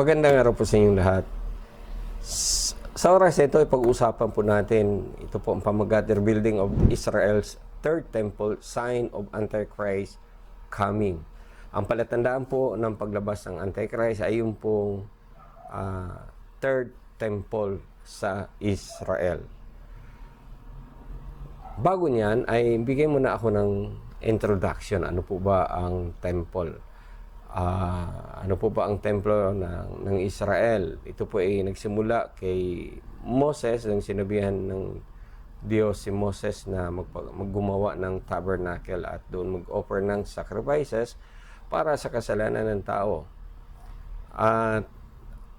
Magandang araw po sa inyong lahat. Sa oras na ito, pag-uusapan po natin, ito po ang pamagat, the rebuilding of Israel's third temple, sign of Antichrist coming. Ang palatandaan po ng paglabas ng Antichrist ay yung pong third temple sa Israel. Bago niyan, ay bigay muna ako ng introduction. Ano po ba ang temple? Ano po ba ang templo ng Israel? Ito po ay nagsimula kay Moses, nang sinabihan ng Diyos si Moses na maggumawa ng tabernacle at doon mag-offer ng sacrifices para sa kasalanan ng tao. At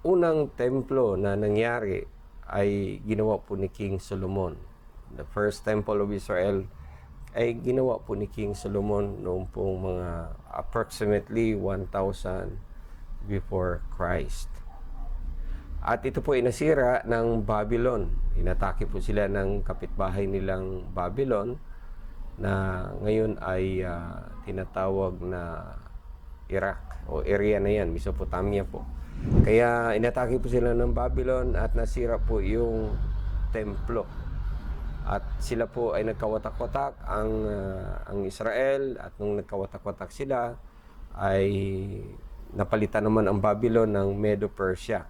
unang templo na nangyari ay ginawa po ni King Solomon. The first temple of Israel ay ginawa po ni King Solomon noong pong mga approximately 1,000 before Christ. At ito po ay nasira ng Babylon. Inatake po sila ng kapitbahay nilang Babylon na ngayon ay tinatawag na Iraq o area na yan, Mesopotamia po. Kaya inatake po sila ng Babylon at nasira po yung templo. At sila po ay nagkawatak-watak ang Israel, at nung nagkawatak-watak sila ay napalitan naman ang Babylon ng Medo-Persia.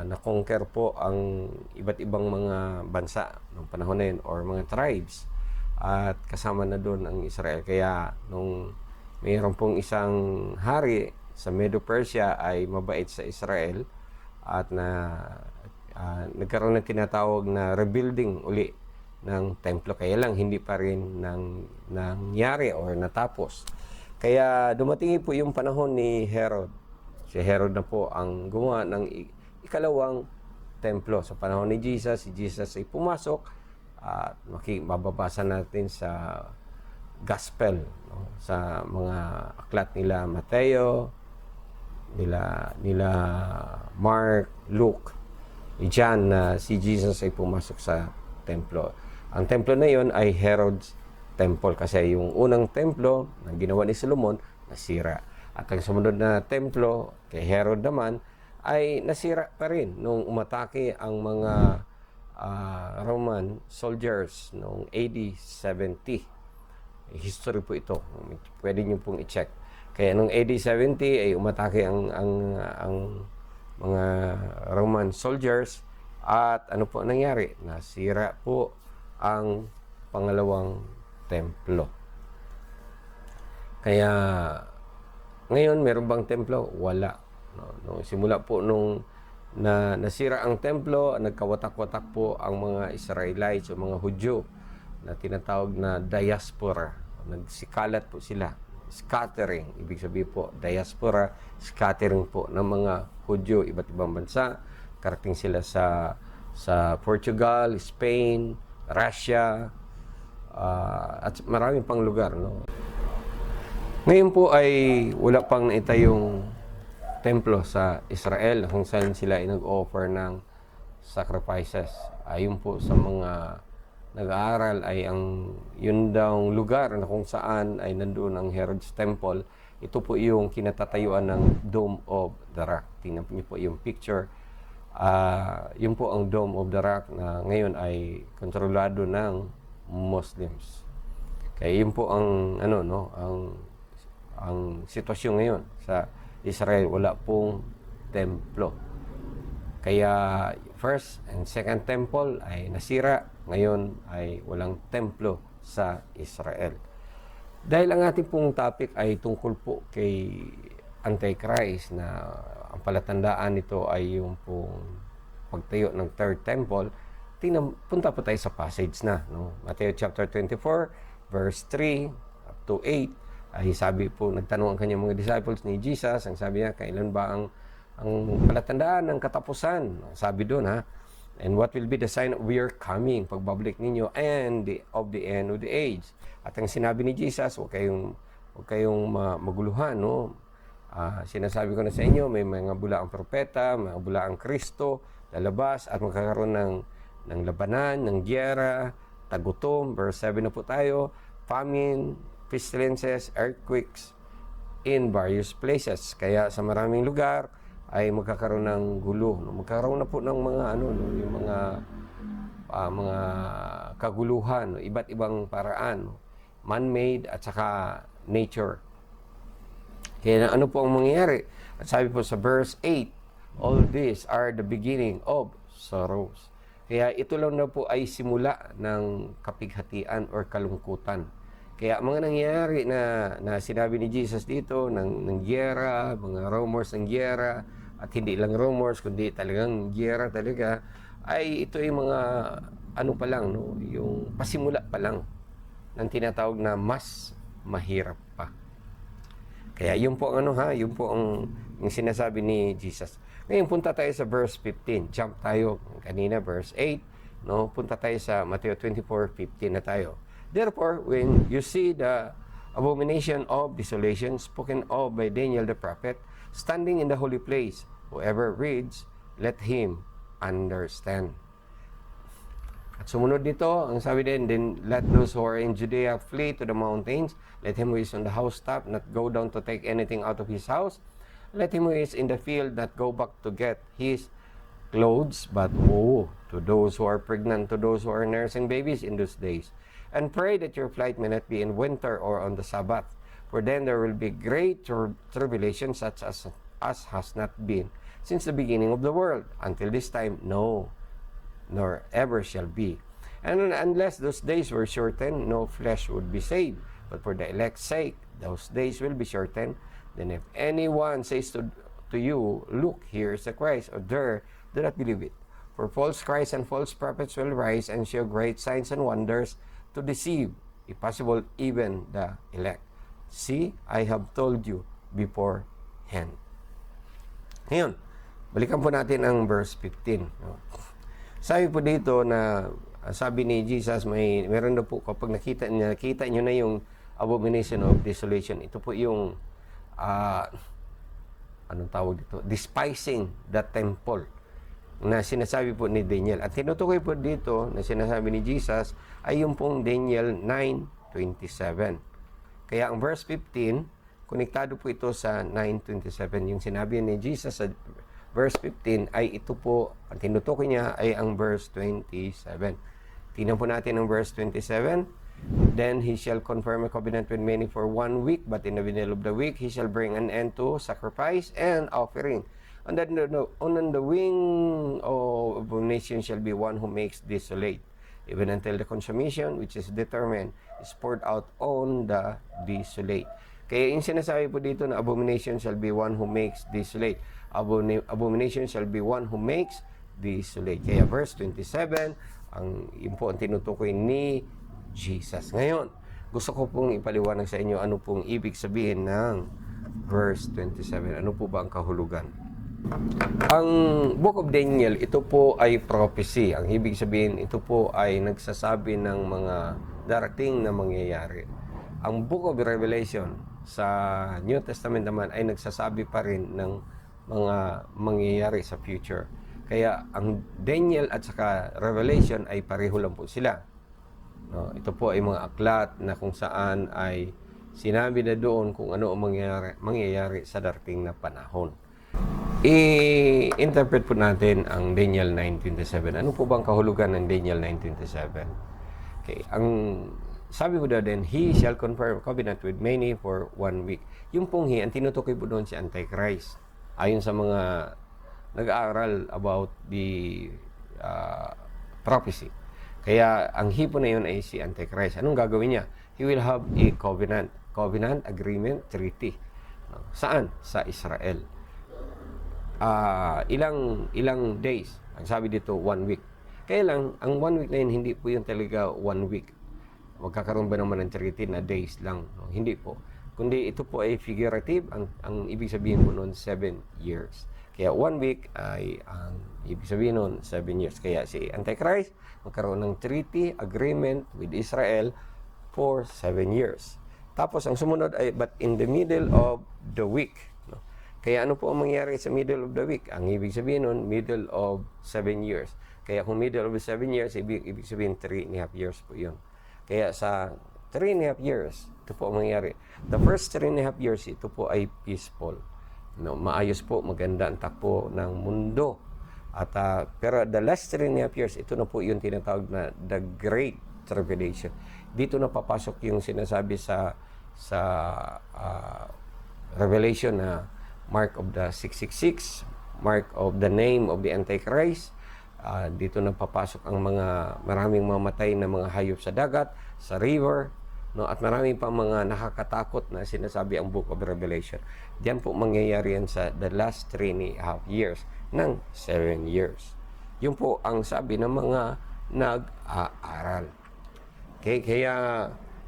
Na-conquer po ang iba't ibang mga bansa ng panahon na yun or mga tribes, at kasama na doon ang Israel. Kaya nung mayroon pong isang hari sa Medo-Persia ay mabait sa Israel at nagkaroon ng tinatawag na rebuilding uli ng templo, kaya lang hindi pa rin nangyari or natapos. Kaya dumating po yung panahon ni Herod. Si Herod na po ang gumawa ng ikalawang templo. Sa panahon ni Jesus, si Jesus ay pumasok at mababasa natin sa gospel, no? Sa mga aklat nila Mateo, nila Mark, Luke, John, na si Jesus ay pumasok sa templo. Ang templo na yon ay Herod's temple kasi yung unang templo na ginawa ni Solomon nasira. At ang sumunod na templo kay Herod naman ay nasira pa rin nung umatake ang mga Roman soldiers noong AD 70. History po ito. Pwede niyo pong i-check. Kaya nung AD 70 ay umatake ang mga Roman soldiers, at ano po nangyari? Nasira po ang pangalawang templo. Kaya ngayon meron bang templo? Wala. No, simula po nung nasira ang templo, nagkawatak-watak po ang mga Israelites o mga Hudyo na tinatawag na diaspora. Nagsikalat po sila. Scattering, ibig sabihin po diaspora, scattering po ng mga Hudyo, iba't ibang bansa. Karating sila sa Portugal, Spain, Russia, at maraming pang lugar, no? Ngayon po ay wala pang naitayong templo sa Israel kung saan sila ay nag-offer ng sacrifices. Ayon po sa mga nag-aaral ay yun daw lugar na kung saan ay nandoon ang Herod's Temple. Ito po yung kinatatayuan ng Dome of the Rock. Tingnan niyo po yung picture. Yun po ang Dome of the Rock na ngayon ay kontrolado ng Muslims. Kaya yun po ang sitwasyon ngayon sa Israel. Wala pong templo. Kaya first and second temple ay nasira. Ngayon ay walang templo sa Israel. Dahil ang ating pong topic ay tungkol po kay Antichrist, na ang palatandaan nito ay yung pong pagtayo ng third temple, punta po tayo sa passage na, no? Matthew chapter 24, verse 3 up to 8, ay sabi po, nagtanong ang kanyang mga disciples ni Jesus, ang sabi niya, kailan ba ang palatandaan ng katapusan? Sabi doon, and what will be the sign of your coming, pagbabalik ninyo, and of the end of the age? At ang sinabi ni Jesus, huwag kayong maguluhan, no? Sinasabi ko na sa inyo, may mga bulaang propeta, mga bulaang Kristo, lalabas at magkakaroon ng labanan, ng giyera, tagutom. Verse 7 na po tayo, famine, pestilences, earthquakes in various places. Kaya sa maraming lugar ay magkakaroon ng gulo. No? Magkakaroon na po ng mga yung mga kaguluhan, no? Iba't ibang paraan, no? Man-made at saka nature. Kaya ano po ang mangyayari? At sabi po sa verse 8, all these are the beginning of sorrows. Kaya ito lang na po ay simula ng kapighatian or kalungkutan. Kaya mga nangyayari na sinabi ni Jesus dito, ng giyera, mga rumors ng giyera, at hindi lang rumors, kundi talagang giyera talaga, ay ito ay mga ano pa lang, no? Yung pasimula pa lang ng tinatawag na mas mahirap pa. Kaya yun po ang yun po ang yung sinasabi ni Jesus. Ngayon punta tayo sa verse 15. Jump tayo kanina verse 8, no? Punta tayo sa Matthew 24:15 na tayo. Therefore, when you see the abomination of desolation spoken of by Daniel the prophet standing in the holy place, whoever reads, let him understand. At sumunod nito, ang sabi din, then let those who are in Judea flee to the mountains. Let him who is on the housetop not go down to take anything out of his house. Let him who is in the field not go back to get his clothes. But woe to those who are pregnant, to those who are nursing babies in those days. And pray that your flight may not be in winter or on the Sabbath. For then there will be great tribulation such as has not been since the beginning of the world. Until this time, no, nor ever shall be. And unless those days were shortened, no flesh would be saved. But for the elect's sake, those days will be shortened. Then if anyone says to you, look, here is the Christ, or there, do not believe it. For false Christs and false prophets will rise and show great signs and wonders to deceive, if possible, even the elect. See, I have told you beforehand. Ngayon, balikan po natin ang verse 15. Sabi po dito na sabi ni Jesus, meron na po kapag nakita niyo na yung abomination of desolation. Ito po yung anong tawag dito? Despising the temple na sinasabi po ni Daniel. At tinutukoy po dito na sinasabi ni Jesus ay yung pong Daniel 9:27. Kaya ang verse 15, konektado po ito sa 9:27. Yung sinabi ni Jesus sa verse 15 ay ito po, ang tinutukoy niya ay ang verse 27. Tingnan po natin ang verse 27. Then he shall confirm a covenant with many for 1 week, but in the middle of the week he shall bring an end to sacrifice and offering. On the wing of a nation shall be one who makes desolate, even until the consummation which is determined is poured out on the desolate. Kaya yung sinasabi po dito na abomination shall be one who makes desolate. Abomination shall be one who makes desolate. Kaya verse 27, yun po ang tinutukoy ni Jesus. Ngayon, gusto ko pong ipaliwanag sa inyo ano pong ibig sabihin ng verse 27. Ano po ba ang kahulugan? Ang Book of Daniel, ito po ay prophecy. Ang ibig sabihin, ito po ay nagsasabi ng mga darating na mangyayari. Ang Book of Revelation sa New Testament naman ay nagsasabi pa rin ng mga mangyayari sa future. Kaya ang Daniel at saka Revelation ay pareho lang po sila. No, ito po ay mga aklat na kung saan ay sinabi na doon kung ano ang mangyayari sa darating na panahon. I-interpret po natin ang Daniel 9:27. Ano po bang kahulugan ng Daniel 9:27? Okay, ang sabi po din, he shall confirm covenant with many for 1 week. Yung pong ang tinutukoy po doon si Antichrist. Ayon sa mga nag-aaral about the prophecy. Kaya ang hipo na yun ay si Antichrist. Anong gagawin niya? He will have a covenant agreement, treaty. Saan? Sa Israel. Ilang days. Ang sabi dito, 1 week. Kaya lang, ang 1 week na yun, hindi po yun talaga 1 week. Magkakaroon ba naman ng treaty na days lang? No, hindi po. Kundi ito po ay figurative. Ang ibig sabihin po noon, 7 years. Kaya 1 week ay ang ibig sabihin noon, 7 years. Kaya si Antichrist magkaroon ng treaty, agreement with Israel for 7 years. Tapos ang sumunod ay, but in the middle of the week. No? Kaya ano po ang mangyayari sa middle of the week? Ang ibig sabihin noon, middle of 7 years. Kaya kung middle of 7 years, ibig sabihin 3.5 years po yun. Kaya sa 3.5 years, ito po ang mangyayari. The first 3.5 years, ito po ay peaceful. No, maayos po, maganda ang takbo ng mundo. At pero the last 3.5 years, ito na po yung tinatawag na the Great Tribulation. Dito na papasok yung sinasabi sa Revelation na mark of the 666, mark of the name of the Antichrist. Dito na papasok ang maraming mamatay na mga hayop sa dagat, sa river, no, at marami pa mga nakakatakot na sinasabi ang Book of Revelation. Diyan po mangyayari yan sa the last 3.5 years ng 7 years. Yun po ang sabi ng mga nag-aaral. Okay, kaya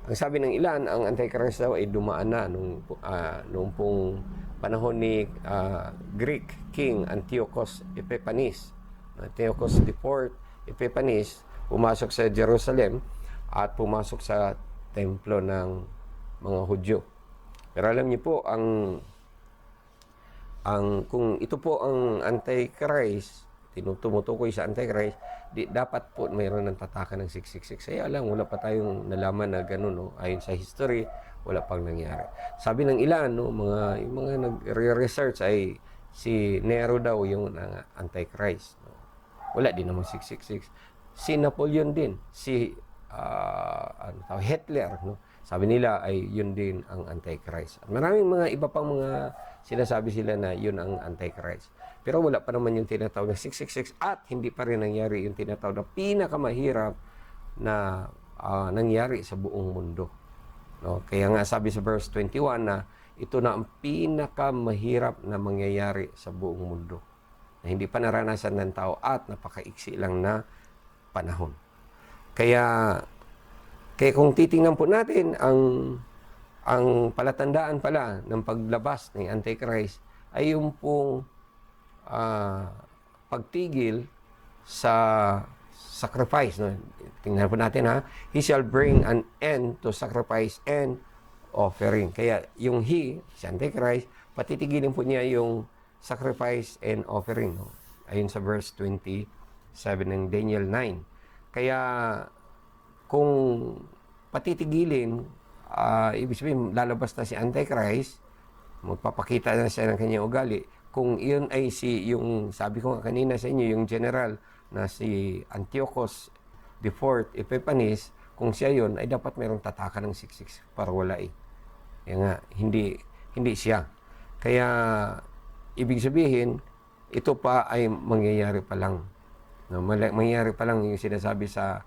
ang sabi ng ilan, ang Antichrist daw ay dumaan na nung pong panahon ni Greek King Antiochus Epiphanes. Antiochus IV Epiphanes pumasok sa Jerusalem at pumasok sa templo ng mga Hudyo. Pero alam niyo po, kung ito po ang Antichrist, tumutukoy sa Antichrist, dapat po mayroon ng tatakan ng 666. Kaya alam, wala pa tayong nalaman na gano'n, no? Ayon sa history, wala pang nangyari. Sabi ng ilan, no, yung mga nag-research ay si Nero daw yung Antichrist. No? Wala din namang 666. Si Napoleon din, si Hitler, no? Sabi nila ay yun din ang Antichrist. At maraming mga iba pang mga sinasabi sila na yun ang Antichrist. Pero wala pa naman yung tinatawag na 666 at hindi pa rin nangyari yung tinatawag na pinakamahirap na nangyari sa buong mundo. No? Kaya nga sabi sa verse 21 na ito na ang pinakamahirap na mangyayari sa buong mundo. Na hindi pa naranasan ng tao at napakaiksi lang na panahon. Kaya kung titingnan po natin ang palatandaan pala ng paglabas ng Antichrist ay yung pong pagtigil sa sacrifice. No? Tingnan po natin ha. He shall bring an end to sacrifice and offering. Kaya yung si Antichrist, patitigilin po niya yung sacrifice and offering. No? Ayun sa verse 27 ng Daniel 9. Kaya kung patitigilin, ibig sabihin, lalabas na si Antichrist, magpapakita na siya ng kanyang ugali. Kung iyon ay yung sabi ko nga kanina sa inyo, yung general na si Antiochus IV Epiphanes, kung siya yun, ay dapat mayroong tatakan ng 666 para wala eh. Kaya nga, hindi siya. Kaya, ibig sabihin, ito pa ay mangyayari pa lang. No, mangyayari pa lang yung sinasabi sa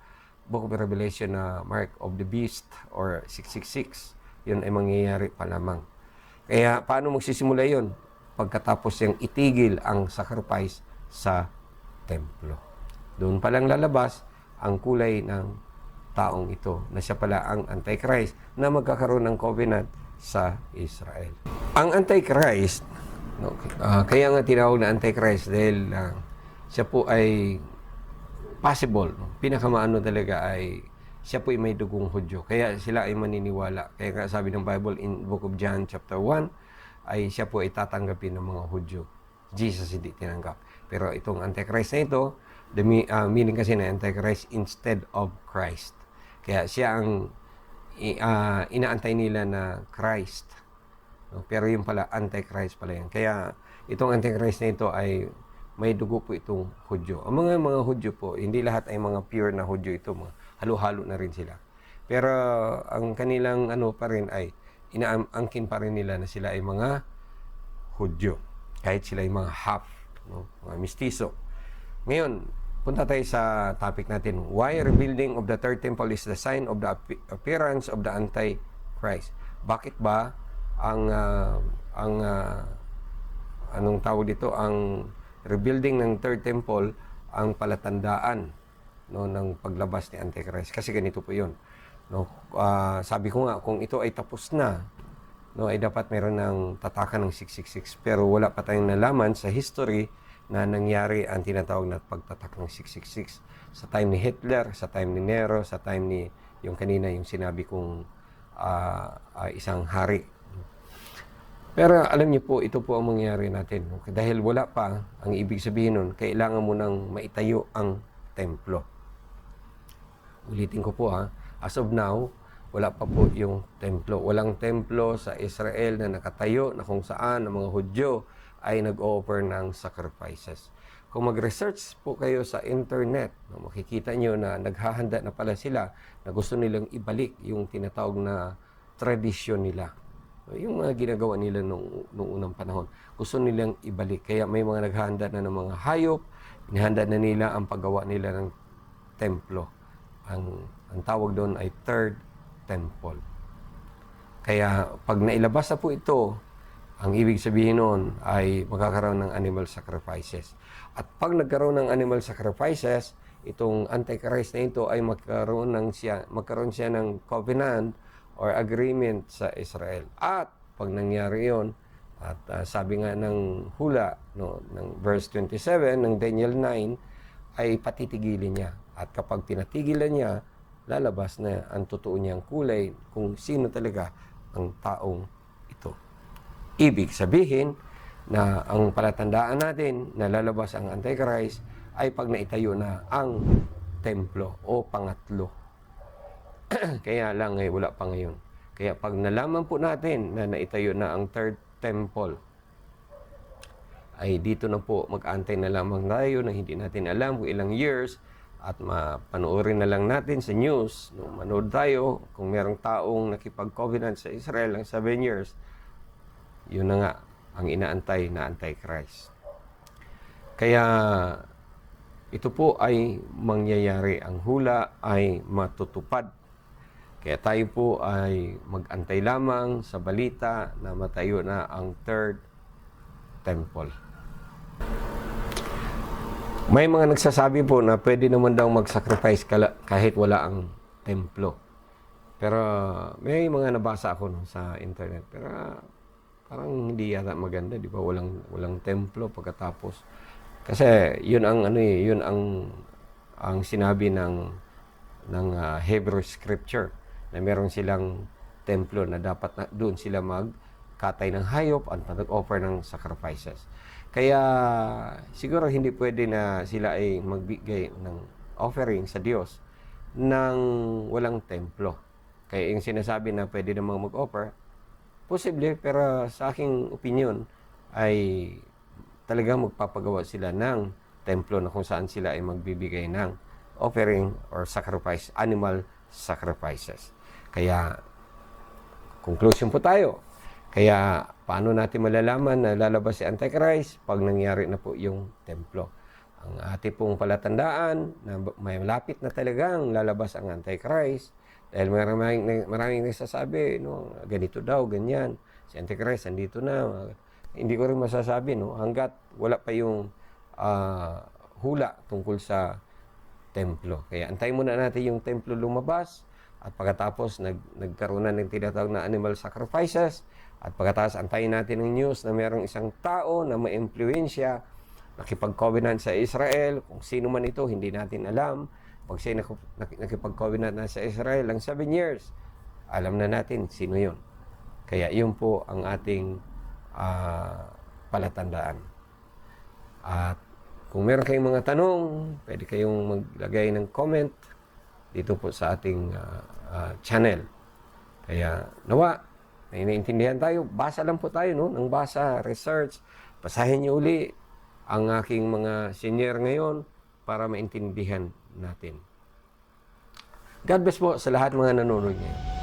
Book of Revelation na mark of the beast or 666. Yun ay mangyayari pa lamang. Kaya paano magsisimula yun? Pagkatapos yung itigil ang sacrifice sa templo. Doon pa lang lalabas ang kulay ng taong ito na siya pala ang Antichrist na magkakaroon ng covenant sa Israel. Ang Antichrist, kaya nga tinawag na Antichrist dahil siya po ay possible. Pinakamaano talaga ay siya po ay may dugong Hudyo. Kaya sila ay maniniwala. Kaya nga sabi ng Bible in Book of John chapter 1 ay siya po ay tatanggapin ng mga Hudyo. Jesus hindi tinanggap. Pero itong Antichrist na ito, the meaning kasi na Antichrist instead of Christ. Kaya siya ang inaantay nila na Christ. Pero yung pala, Antichrist pala yan. Kaya itong Antichrist na ito ay may dugo po itong Hudyo. Ang mga Hudyo po, hindi lahat ay mga pure na Hudyo ito. Halo-halo na rin sila. Pero ang kanilang pa rin ay inaangkin pa rin nila na sila ay mga Hudyo. Kahit sila ay mga half, mga mistiso. Ngayon, punta tayo sa topic natin. Why rebuilding of the third temple is the sign of the appearance of the Antichrist? Bakit ba anong tawag dito, ang rebuilding ng third temple ang palatandaan ng paglabas ni Antichrist? Kasi ganito po yun. Sabi ko nga, kung ito ay tapos na, ay dapat meron ng tatakan ng 666. Pero wala pa tayong nalaman sa history na nangyari ang tinatawag na pagtatak ng 666. Sa time ni Hitler, sa time ni Nero, sa time ni yung kanina yung sinabi kong isang hari. Pero alam niyo po, ito po ang mangyayari natin. Dahil wala pa, ang ibig sabihin nun, kailangan mo nang maitayo ang templo. Ulitin ko po as of now, wala pa po yung templo. Walang templo sa Israel na nakatayo na kung saan ang mga Hudyo ay nag-o-offer ng sacrifices. Kung mag-research po kayo sa internet, no, makikita nyo na naghahanda na pala sila na gusto nilang ibalik yung tinatawag na tradisyon nila. Yung mga ginagawa nila nung unang panahon, gusto nilang ibalik. Kaya may mga naghahanda na ng mga hayop, inihanda na nila ang paggawa nila ng templo. Ang tawag doon ay Third Temple. Kaya pag nailabas na po ito, ang ibig sabihin noon ay magkakaroon ng animal sacrifices. At pag nagkaroon ng animal sacrifices, itong Antichrist na ito ay magkaroon siya ng covenant or agreement sa Israel. At pag nangyari yon, at sabi nga ng hula, no, ng verse 27 ng Daniel 9, ay patitigilin niya. At kapag tinatigilan niya, lalabas na ang totoo niyang kulay kung sino talaga ang taong ito. Ibig sabihin na ang palatandaan natin na lalabas ang Antichrist ay pag naitayo na ang templo o pangatlo. Kaya lang wala pa ngayon. Kaya pag nalaman po natin na naitayo na ang Third Temple, ay dito na po mag-antay na lamang tayo na hindi natin alam kung ilang years at mapanoorin na lang natin sa news. No, manood tayo kung merong taong nakipag-covenant sa Israel ng 7 years. Yun na nga ang inaantay na Antichrist. Kaya ito po ay mangyayari. Ang hula ay matutupad. Kaya tayo po ay mag-antay lamang sa balita na matayo na ang Third Temple. May mga nagsasabi po na pwede naman daw mag-sacrifice kahit wala ang templo. Pero may mga nabasa ako sa internet. Pero parang hindi yata maganda, di ba? Walang templo pagkatapos. Kasi yun ang yun ang sinabi ng Hebrew scripture na meron silang templo na dapat doon sila magkatay ng hayop at mag-offer ng sacrifices. Kaya siguro hindi pwede na sila ay magbigay ng offering sa Diyos ng walang templo. Kaya yung sinasabi na pwede namang mag-offer, posible, pero sa aking opinion ay talagang magpapagawa sila ng templo na kung saan sila ay magbibigay ng offering or sacrifice, animal sacrifices. Kaya, conclusion po tayo. Kaya, paano natin malalaman na lalabas si Antichrist pag nangyari na po yung templo? Ang ating pong palatandaan na may malapit na talagang lalabas ang Antichrist. Dahil maraming nagsasabi, no, ganito daw, ganyan. Si Antichrist, andito na. Hindi ko rin masasabi, no, hanggat wala pa yung hula tungkol sa templo. Kaya antayin muna natin yung templo lumabas. At pagkatapos, nagkaroon na ng tinatawag na animal sacrifices. At pagkatapos, antayin natin ng news na mayroong isang tao na ma-impluensya, nakipag-covenant sa Israel. Kung sino man ito, hindi natin alam. Pag siya nakipag-covenant na sa Israel ng 7 years, alam na natin sino yun. Kaya yun po ang ating palatandaan. At kung meron kayong mga tanong, pwede kayong maglagay ng comment dito po sa ating channel. Kaya nawa, may naintindihan tayo. Basa lang po tayo, no? Nang basa, research. Basahin niyo uli ang aking mga senior ngayon para maintindihan natin. God bless po sa lahat mga nanonood ngayon.